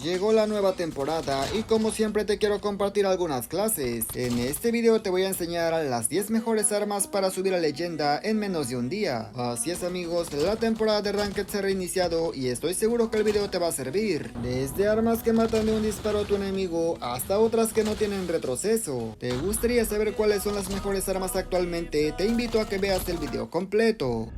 Llegó la nueva temporada y como siempre te quiero compartir algunas clases. En este video te voy a enseñar las 10 mejores armas para subir a leyenda en menos de un día. Así es amigos, la temporada de Ranked se ha reiniciado y estoy seguro que el video te va a servir. Desde armas que matan de un disparo a tu enemigo hasta otras que no tienen retroceso. ¿Te gustaría saber cuáles son las mejores armas actualmente? Te invito a que veas el video completo.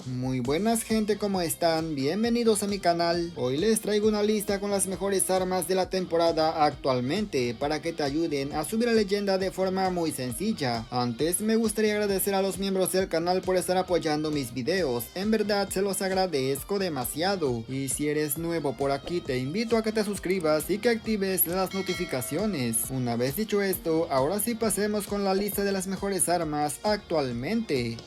Muy buenas gente, ¿cómo están? Bienvenidos a mi canal. Hoy les traigo una lista con las mejores armas de la temporada actualmente para que te ayuden a subir a leyenda de forma muy sencilla. Antes me gustaría agradecer a los miembros del canal por estar apoyando mis videos, en verdad se los agradezco demasiado. Y si eres nuevo por aquí te invito a que te suscribas y que actives las notificaciones. Una vez dicho esto, ahora sí pasemos con la lista de las mejores armas actualmente.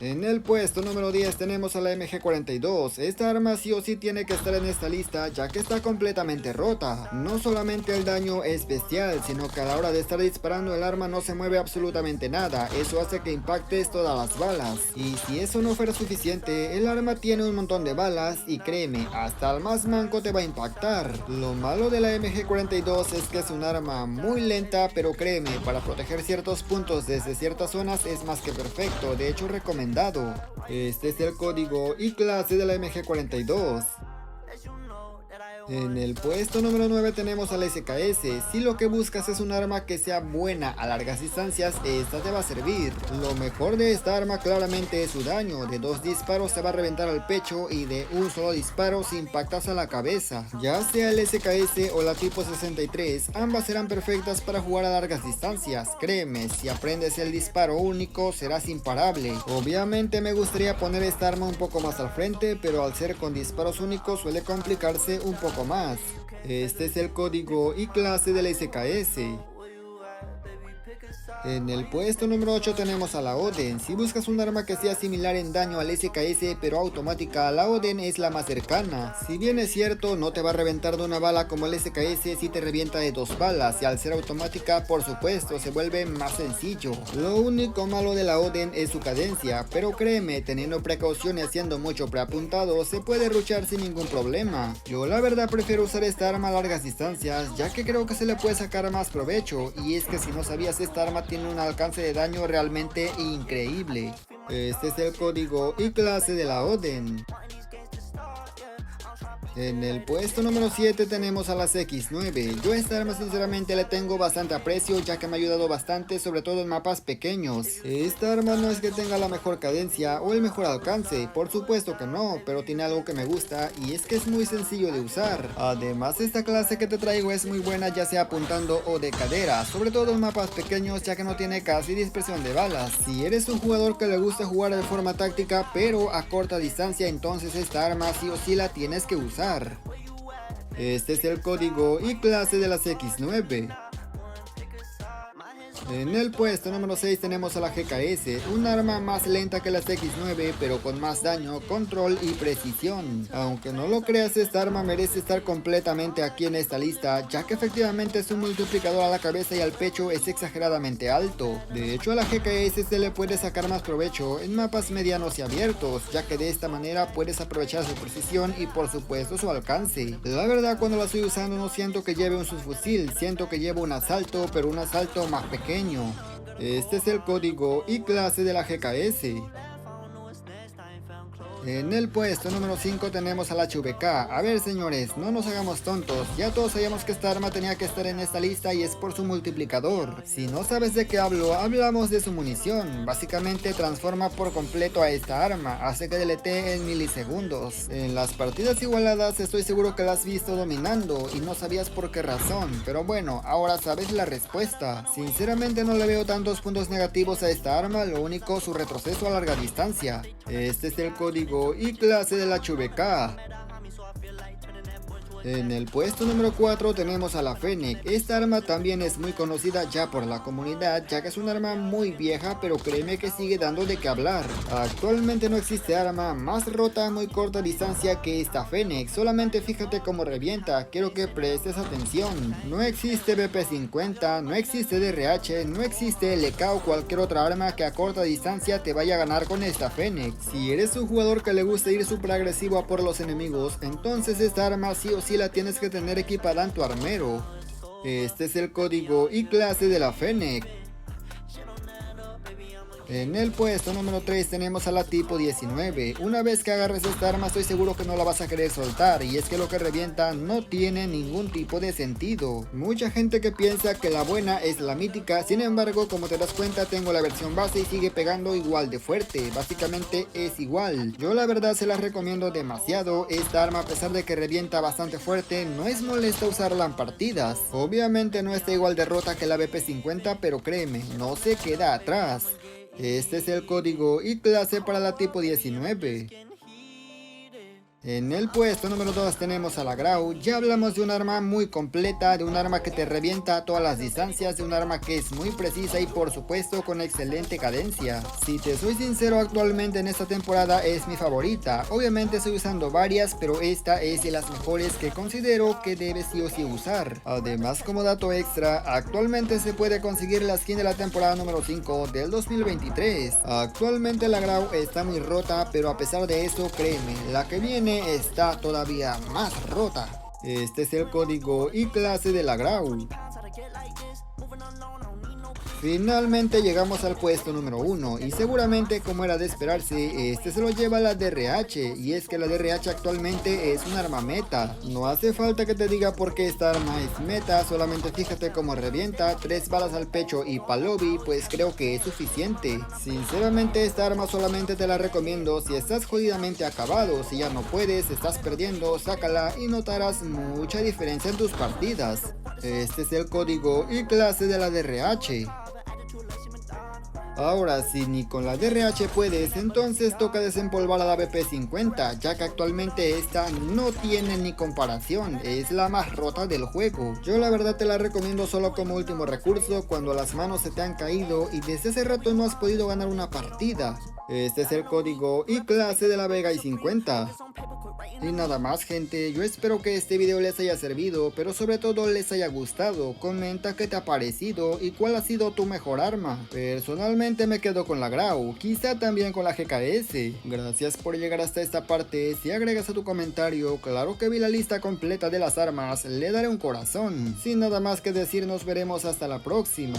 En el puesto número 10 tenemos a la MG42, esta arma sí o sí tiene que estar en esta lista ya que está completamente rota. No solamente el daño es bestial, sino que a la hora de estar disparando el arma no se mueve absolutamente nada, eso hace que impactes todas las balas. Y si eso no fuera suficiente, el arma tiene un montón de balas y créeme, hasta el más manco te va a impactar. Lo malo de la MG42 es que es un arma muy lenta, pero créeme, para proteger ciertos puntos desde ciertas zonas es más que perfecto, de hecho recomendado. Este es el código y clase de la MG42. En el puesto número 9 tenemos al SKS. Si lo que buscas es un arma que sea buena a largas distancias, esta te va a servir. Lo mejor de esta arma claramente es su daño. De 2 disparos se va a reventar al pecho y de un solo disparo se impactas a la cabeza. Ya sea el SKS o la tipo 63, ambas serán perfectas para jugar a largas distancias. Créeme, si aprendes el disparo único serás imparable. Obviamente me gustaría poner esta arma un poco más al frente, pero al ser con disparos únicos suele complicarse un poco más. Este es el código y clase del SKS. En el puesto número 8 tenemos a la Oden. Si buscas un arma que sea similar en daño al SKS pero automática, la Oden es la más cercana. Si bien es cierto, no te va a reventar de una bala como el SKS, si te revienta de 2 balas, y al ser automática por supuesto se vuelve más sencillo. Lo único malo de la Oden es su cadencia, pero créeme, teniendo precaución y haciendo mucho preapuntado se puede rushar sin ningún problema. Yo la verdad prefiero usar esta arma a largas distancias ya que creo que se le puede sacar más provecho, y es que si no sabías, esta arma tiene un alcance de daño realmente increíble. Este es el código y clase de la Oden. En el puesto número 7 tenemos a las X9. Yo a esta arma sinceramente le tengo bastante aprecio ya que me ha ayudado bastante, sobre todo en mapas pequeños. Esta arma no es que tenga la mejor cadencia o el mejor alcance, por supuesto que no, pero tiene algo que me gusta y es que es muy sencillo de usar. Además esta clase que te traigo es muy buena ya sea apuntando o de cadera, sobre todo en mapas pequeños ya que no tiene casi dispersión de balas. Si eres un jugador que le gusta jugar de forma táctica pero a corta distancia, entonces esta arma sí o sí la tienes que usar. Este es el código y clase de las X9. En el puesto número 6 tenemos a la GKS, un arma más lenta que las X9 pero con más daño, control y precisión. Aunque no lo creas, esta arma merece estar completamente aquí en esta lista ya que efectivamente su multiplicador a la cabeza y al pecho es exageradamente alto. De hecho a la GKS se le puede sacar más provecho en mapas medianos y abiertos, ya que de esta manera puedes aprovechar su precisión y por supuesto su alcance. La verdad cuando la estoy usando no siento que lleve un subfusil, siento que llevo un asalto, pero un asalto más pequeño. Este es el código y clase de la GKS. En el puesto número 5 tenemos a la HVK. A ver señores, no nos hagamos tontos, ya todos sabíamos que esta arma tenía que estar en esta lista y es por su multiplicador. Si no sabes de qué hablo, hablamos de su munición. Básicamente transforma por completo a esta arma, hace que deletee en milisegundos. En las partidas igualadas estoy seguro que la has visto dominando y no sabías por qué razón, pero bueno, ahora sabes la respuesta. Sinceramente no le veo tantos puntos negativos a esta arma, lo único su retroceso a larga distancia. Este es el código y clase de la HVK. En el puesto número 4 tenemos a la Fennec. Esta arma también es muy conocida ya por la comunidad, ya que es un arma muy vieja, pero créeme que sigue dando de qué hablar. Actualmente no existe arma más rota a muy corta distancia que esta Fennec, solamente fíjate cómo revienta, quiero que prestes atención. No existe BP50, no existe DRH, no existe LK o cualquier otra arma que a corta distancia te vaya a ganar con esta Fennec. Si eres un jugador que le gusta ir super agresivo a por los enemigos, entonces esta arma sí o sí la tienes que tener equipada en tu armero. Este es el código y clase de la Fennec. En el puesto número 3 tenemos a la tipo 19. Una vez que agarres esta arma estoy seguro que no la vas a querer soltar, y es que lo que revienta no tiene ningún tipo de sentido. Mucha gente que piensa que la buena es la mítica, sin embargo como te das cuenta tengo la versión base y sigue pegando igual de fuerte, básicamente es igual. Yo la verdad se la recomiendo demasiado, esta arma a pesar de que revienta bastante fuerte no es molesta usarla en partidas. Obviamente no está igual de rota que la BP50, pero créeme, no se queda atrás. Este es el código y clase para la tipo 19. En el puesto número 2 tenemos a la Grau. Ya hablamos de un arma muy completa, de un arma que te revienta a todas las distancias, de un arma que es muy precisa y por supuesto con excelente cadencia. Si te soy sincero, actualmente en esta temporada es mi favorita. Obviamente estoy usando varias, pero esta es de las mejores que considero que debes sí o sí usar. Además, como dato extra, actualmente se puede conseguir la skin de la temporada número 5 del 2023. Actualmente la Grau está muy rota, pero a pesar de eso, créeme, la que viene está todavía más rota. Este es el código y clase de la Grau. Finalmente llegamos al puesto número 1 y seguramente como era de esperarse, este se lo lleva la DRH, y es que la DRH actualmente es un arma meta. No hace falta que te diga por qué esta arma es meta, solamente fíjate cómo revienta, 3 balas al pecho y pa'l lobby, pues creo que es suficiente. Sinceramente esta arma solamente te la recomiendo si estás jodidamente acabado, si ya no puedes, estás perdiendo, sácala y notarás mucha diferencia en tus partidas. Este es el código y clase de la DRH. Ahora, si ni con la DRH puedes, entonces toca desempolvar a la BP50, ya que actualmente esta no tiene ni comparación, es la más rota del juego. Yo la verdad te la recomiendo solo como último recurso cuando las manos se te han caído y desde hace rato no has podido ganar una partida. Este es el código y clase de la Vega i50. Y nada más, gente, yo espero que este video les haya servido, pero sobre todo les haya gustado. Comenta qué te ha parecido y cuál ha sido tu mejor arma. Personalmente me quedo con la Grau, quizá también con la GKS. Gracias por llegar hasta esta parte. Si agregas a tu comentario, claro que vi la lista completa de las armas, le daré un corazón. Sin nada más que decir, nos veremos hasta la próxima.